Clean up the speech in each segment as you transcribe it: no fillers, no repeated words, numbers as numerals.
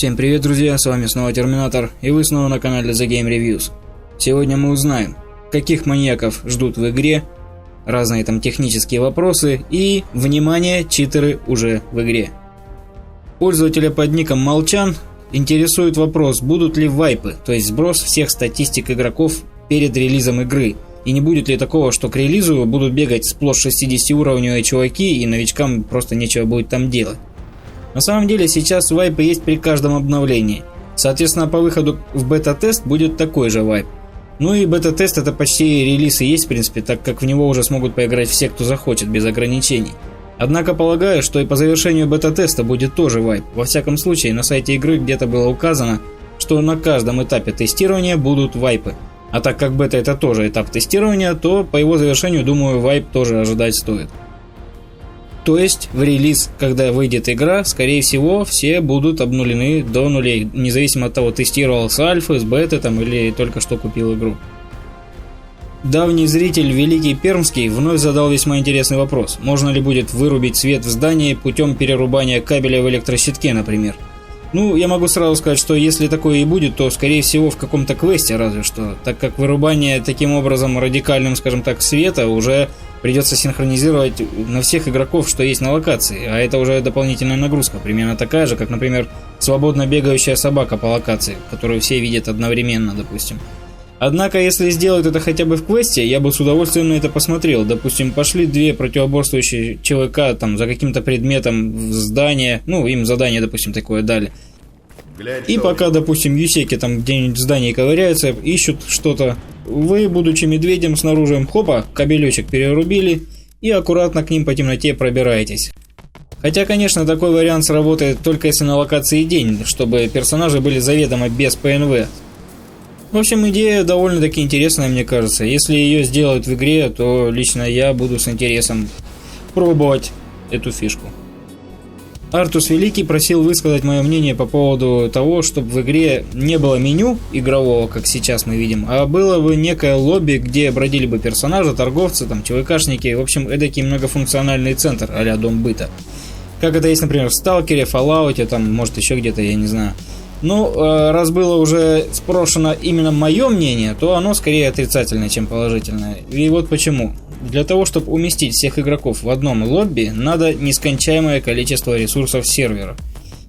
Всем привет, друзья, с вами снова Терминатор, и вы снова на канале The Game Reviews. Сегодня мы узнаем, каких маньяков ждут в игре, разные там технические вопросы и, внимание, читеры уже в игре. Пользователя под ником Молчан интересует вопрос, будут ли вайпы, то есть сброс всех статистик игроков перед релизом игры, и не будет ли такого, что к релизу будут бегать сплошь 60-уровневые чуваки и новичкам просто нечего будет там делать. На самом деле сейчас вайпы есть при каждом обновлении. Соответственно, по выходу в бета-тест будет такой же вайп. Ну и бета-тест это почти релиз и есть в принципе, так как в него уже смогут поиграть все, кто захочет, без ограничений. Однако полагаю, что и по завершению бета-теста будет тоже вайп. Во всяком случае, на сайте игры где-то было указано, что на каждом этапе тестирования будут вайпы. А так как бета это тоже этап тестирования, то по его завершению, думаю, вайп тоже ожидать стоит. То есть в релиз, когда выйдет игра, скорее всего, все будут обнулены до нулей, независимо от того, тестировал с альфы, с беты там, или только что купил игру. Давний зритель Великий Пермский вновь задал весьма интересный вопрос. Можно ли будет вырубить свет в здании путем перерубания кабеля в электрощитке, например? Ну, я могу сразу сказать, что если такое и будет, то скорее всего в каком-то квесте разве что, так как вырубание таким образом радикальным, скажем так, света уже придется синхронизировать на всех игроков, что есть на локации, а это уже дополнительная нагрузка, примерно такая же, как, например, свободно бегающая собака по локации, которую все видят одновременно, допустим. Однако, если сделают это хотя бы в квесте, я бы с удовольствием на это посмотрел. Допустим, пошли две противоборствующие ЧВК там за каким-то предметом в здание, ну, им задание, допустим, такое дали. И пока, допустим, юсеки там где-нибудь в здании ковыряются, ищут что-то, вы, будучи медведем с оружием, хопа, кабелечек перерубили и аккуратно к ним по темноте пробираетесь. Хотя, конечно, такой вариант сработает только если на локации день, чтобы персонажи были заведомо без ПНВ. В общем, идея довольно-таки интересная, мне кажется. Если ее сделают в игре, то лично я буду с интересом пробовать эту фишку. Артус Великий просил высказать мое мнение по поводу того, чтобы в игре не было меню игрового, как сейчас мы видим, а было бы некое лобби, где бродили бы персонажи, торговцы, там, ЧВКшники, в общем, эдакий многофункциональный центр а-ля Дом быта. Как это есть, например, в Сталкере, Fallout, там, может еще где-то, я не знаю. Ну, раз было уже спрошено именно мое мнение, то оно скорее отрицательное, чем положительное. И вот почему. Для того, чтобы уместить всех игроков в одном лобби, надо нескончаемое количество ресурсов сервера.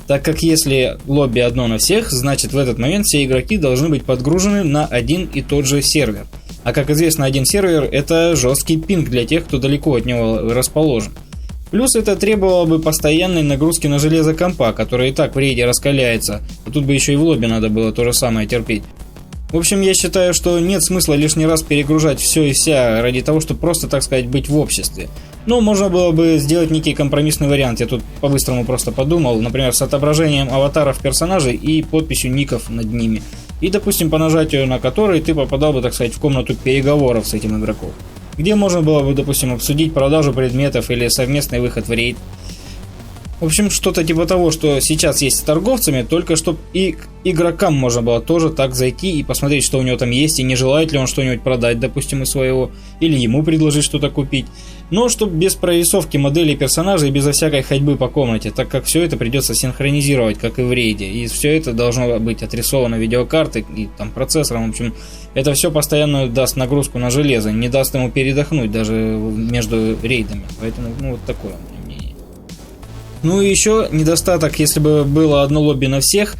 Так как если лобби одно на всех, значит в этот момент все игроки должны быть подгружены на один и тот же сервер. А как известно, один сервер это жесткий пинг для тех, кто далеко от него расположен. Плюс это требовало бы постоянной нагрузки на железо компа, которое и так в рейде раскаляется, а тут бы еще и в лобби надо было то же самое терпеть. В общем, я считаю, что нет смысла лишний раз перегружать все и вся ради того, чтобы просто, так сказать, быть в обществе. Но можно было бы сделать некий компромиссный вариант, я тут по-быстрому просто подумал, например, с отображением аватаров персонажей и подписью ников над ними. И, допустим, по нажатию на который ты попадал бы, так сказать, в комнату переговоров с этим игроком, где можно было бы, допустим, обсудить продажу предметов или совместный выход в рейд. В общем, что-то типа того, что сейчас есть с торговцами, только чтобы и к игрокам можно было тоже так зайти и посмотреть, что у него там есть, и не желает ли он что-нибудь продать, допустим, из своего, или ему предложить что-то купить. Но чтобы без прорисовки моделей персонажей и безо всякой ходьбы по комнате, так как все это придется синхронизировать, как и в рейде, и все это должно быть отрисовано видеокартой и там процессором. В общем, это все постоянно даст нагрузку на железо, не даст ему передохнуть даже между рейдами, поэтому, ну, вот такое мнение. Ну и еще недостаток, если бы было одно лобби на всех,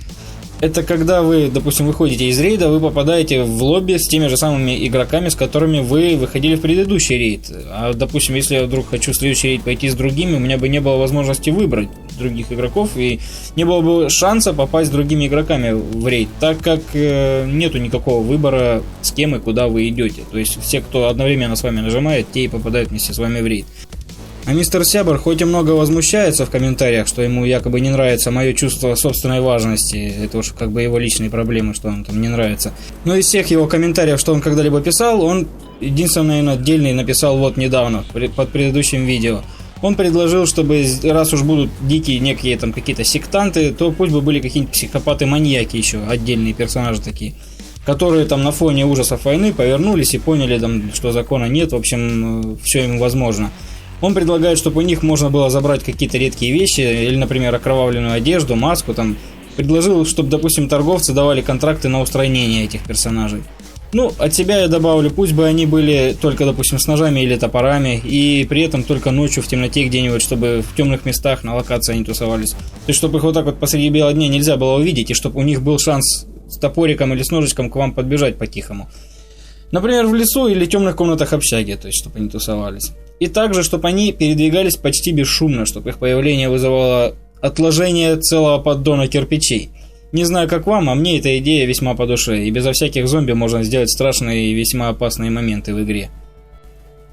это когда вы, допустим, выходите из рейда, вы попадаете в лобби с теми же самыми игроками, с которыми вы выходили в предыдущий рейд. А, допустим, если я вдруг хочу в следующий рейд пойти с другими, у меня бы не было возможности выбрать других игроков, и не было бы шанса попасть с другими игроками в рейд, так как нету никакого выбора, с кем и куда вы идете. То есть все, кто одновременно с вами нажимает, те и попадают вместе с вами в рейд. А мистер Сябр хоть и много возмущается в комментариях, что ему якобы не нравится мое чувство собственной важности, это уж как бы его личные проблемы, что он там не нравится. Но из всех его комментариев, что он когда-либо писал, он единственный, наверное, отдельный написал вот недавно, под предыдущим видео. Он предложил, чтобы раз уж будут дикие некие там какие-то сектанты, то пусть бы были какие-нибудь психопаты-маньяки еще, отдельные персонажи такие, которые там на фоне ужасов войны повернулись и поняли, там, что закона нет, в общем, все им возможно. Он предлагает, чтобы у них можно было забрать какие-то редкие вещи, или, например, окровавленную одежду, маску, там, предложил, чтобы, допустим, торговцы давали контракты на устранение этих персонажей. Ну, от себя я добавлю, пусть бы они были только, допустим, с ножами или топорами, и при этом только ночью в темноте где-нибудь, чтобы в темных местах на локации они тусовались. То есть, чтобы их вот так вот посреди бела дня нельзя было увидеть, и чтобы у них был шанс с топориком или с ножичком к вам подбежать по-тихому. Например, в лесу или темных комнатах общаги, то есть, чтобы они тусовались. И также, чтобы они передвигались почти бесшумно, чтобы их появление вызывало отложение целого поддона кирпичей. Не знаю, как вам, а мне эта идея весьма по душе, и безо всяких зомби можно сделать страшные и весьма опасные моменты в игре.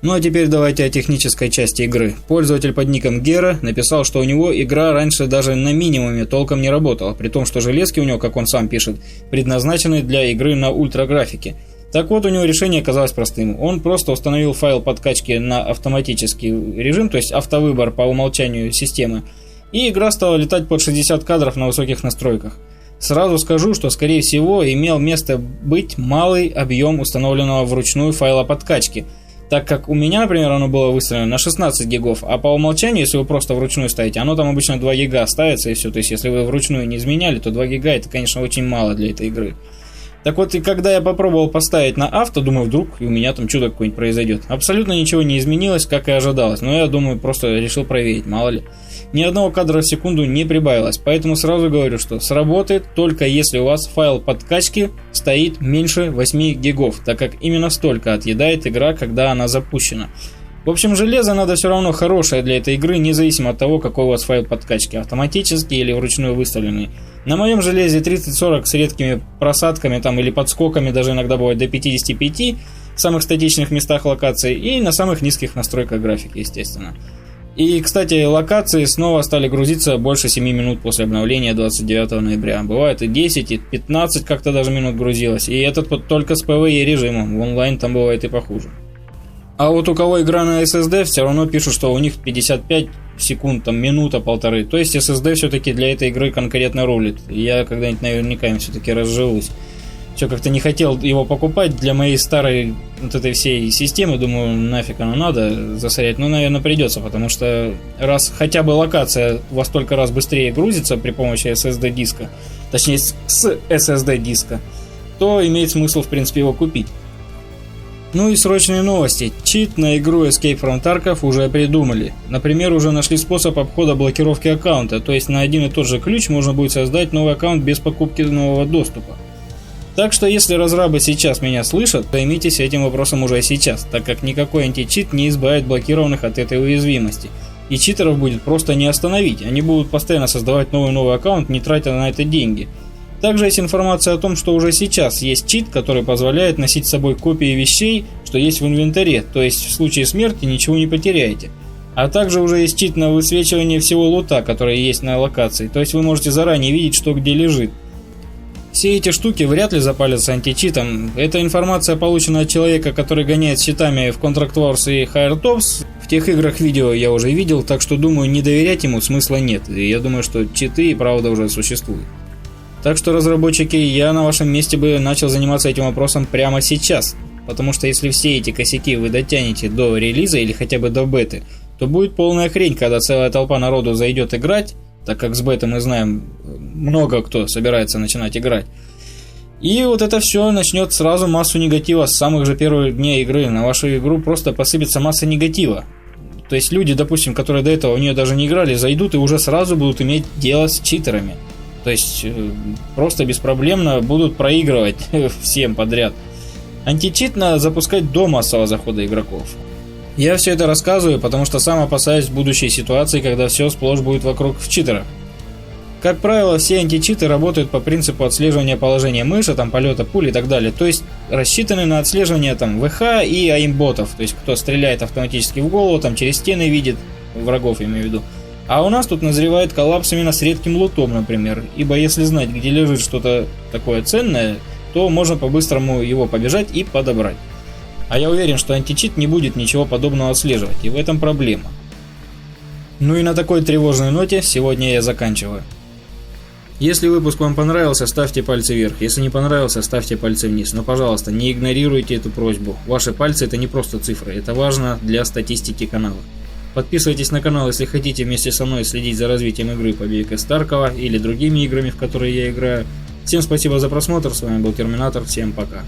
Ну а теперь давайте о технической части игры. Пользователь под ником Гера написал, что у него игра раньше даже на минимуме толком не работала, при том, что железки у него, как он сам пишет, предназначены для игры на ультраграфике. Так вот, у него решение оказалось простым. Он просто установил файл подкачки на автоматический режим, то есть автовыбор по умолчанию системы, и игра стала летать под 60 кадров на высоких настройках. Сразу скажу, что, скорее всего, имел место быть малый объем установленного вручную файла подкачки, так как у меня, например, оно было выставлено на 16 гигов, а по умолчанию, если вы просто вручную ставите, оно там обычно 2 гига ставится и все. То есть, если вы вручную не изменяли, то 2 гига это, конечно, очень мало для этой игры. Так вот, и когда я попробовал поставить на авто, думаю, вдруг и у меня там чудо какое-нибудь произойдет. Абсолютно ничего не изменилось, как и ожидалось, но я думаю, просто решил проверить, мало ли. Ни одного кадра в секунду не прибавилось, поэтому сразу говорю, что сработает только если у вас файл подкачки стоит меньше 8 гигов, так как именно столько отъедает игра, когда она запущена. В общем, железо надо все равно хорошее для этой игры, независимо от того, какой у вас файл подкачки, автоматический или вручную выставленный. На моем железе 3040 с редкими просадками там, или подскоками, даже иногда бывает до 55 в самых статичных местах локации и на самых низких настройках графики, естественно. И, кстати, локации снова стали грузиться больше 7 минут после обновления 29 ноября. Бывает и 10, и 15 как-то даже минут грузилось. И это только с PvE режимом, в онлайн там бывает и похуже. А вот у кого игра на SSD, все равно пишут, что у них 55 секунд, там минута-полторы. То есть SSD все-таки для этой игры конкретно рулит. Я когда-нибудь наверняка им все-таки разживусь. Все как-то не хотел его покупать для моей старой вот этой всей системы. Думаю, нафиг оно надо засорять. Но, наверное, придется, потому что раз хотя бы локация во столько раз быстрее грузится при помощи SSD диска, точнее с SSD диска, то имеет смысл, в принципе, его купить. Ну и срочные новости. Чит на игру Escape from Tarkov уже придумали. Например, уже нашли способ обхода блокировки аккаунта, то есть на один и тот же ключ можно будет создать новый аккаунт без покупки нового доступа. Так что если разрабы сейчас меня слышат, займитесь этим вопросом уже сейчас, так как никакой античит не избавит блокированных от этой уязвимости. И читеров будет просто не остановить, они будут постоянно создавать новый аккаунт, не тратя на это деньги. Также есть информация о том, что уже сейчас есть чит, который позволяет носить с собой копии вещей, что есть в инвентаре, то есть в случае смерти ничего не потеряете. А также уже есть чит на высвечивание всего лута, который есть на локации, то есть вы можете заранее видеть, что где лежит. Все эти штуки вряд ли запалятся античитом. Эта информация получена от человека, который гоняет с читами в Contract Wars и Higher Tops. В тех играх видео я уже видел, так что думаю, не доверять ему смысла нет. И я думаю, что читы и правда уже существуют. Так что, разработчики, я на вашем месте бы начал заниматься этим вопросом прямо сейчас. Потому что если все эти косяки вы дотянете до релиза или хотя бы до беты, то будет полная хрень, когда целая толпа народу зайдет играть, так как с бетой мы знаем, много кто собирается начинать играть. И вот это все начнет сразу массу негатива с самых же первых дней игры. На вашу игру просто посыпется масса негатива. То есть люди, допустим, которые до этого в нее даже не играли, зайдут и уже сразу будут иметь дело с читерами. То есть просто беспроблемно будут проигрывать всем подряд. Античит надо запускать до массового захода игроков. Я все это рассказываю, потому что сам опасаюсь будущей ситуации, когда все сплошь будет вокруг читеров. Как правило, все античиты работают по принципу отслеживания положения мыши, там, полета пули и так далее. То есть рассчитаны на отслеживание там ВХ и аимботов. То есть кто стреляет автоматически в голову, там через стены видит врагов, я имею в виду. А у нас тут назревает коллапс именно с редким лутом, например. Ибо если знать, где лежит что-то такое ценное, то можно по-быстрому его побежать и подобрать. А я уверен, что античит не будет ничего подобного отслеживать, и в этом проблема. Ну и на такой тревожной ноте сегодня я заканчиваю. Если выпуск вам понравился, ставьте пальцы вверх. Если не понравился, ставьте пальцы вниз. Но, пожалуйста, не игнорируйте эту просьбу. Ваши пальцы — это не просто цифры, это важно для статистики канала. Подписывайтесь на канал, если хотите вместе со мной следить за развитием игры Побег из Таркова или другими играми, в которые я играю. Всем спасибо за просмотр, с вами был Терминатор, всем пока.